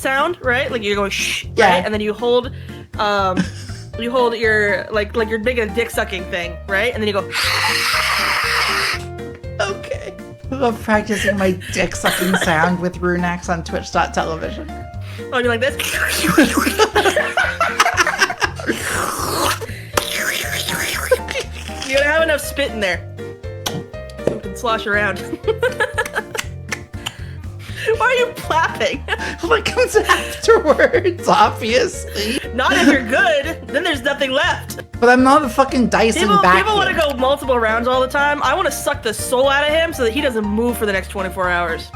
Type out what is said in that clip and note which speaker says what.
Speaker 1: sound, right? Like you're going shh,
Speaker 2: Yeah.
Speaker 1: right? And then you hold, your like you're making a dick sucking thing, right? And then you go.
Speaker 2: Okay. I love practicing my dick sucking sound with Runeax on Twitch.tv.
Speaker 1: Oh, you're like this. You don't have enough spit in there, so you can slosh around. Why are you clapping?
Speaker 2: What comes afterwards, obviously.
Speaker 1: Not if you're good. Then there's nothing left.
Speaker 2: But I'm not a fucking Dyson
Speaker 1: People
Speaker 2: vacuum.
Speaker 1: want to go multiple rounds all the time. I want to suck the soul out of him so that he doesn't move for the next 24 hours.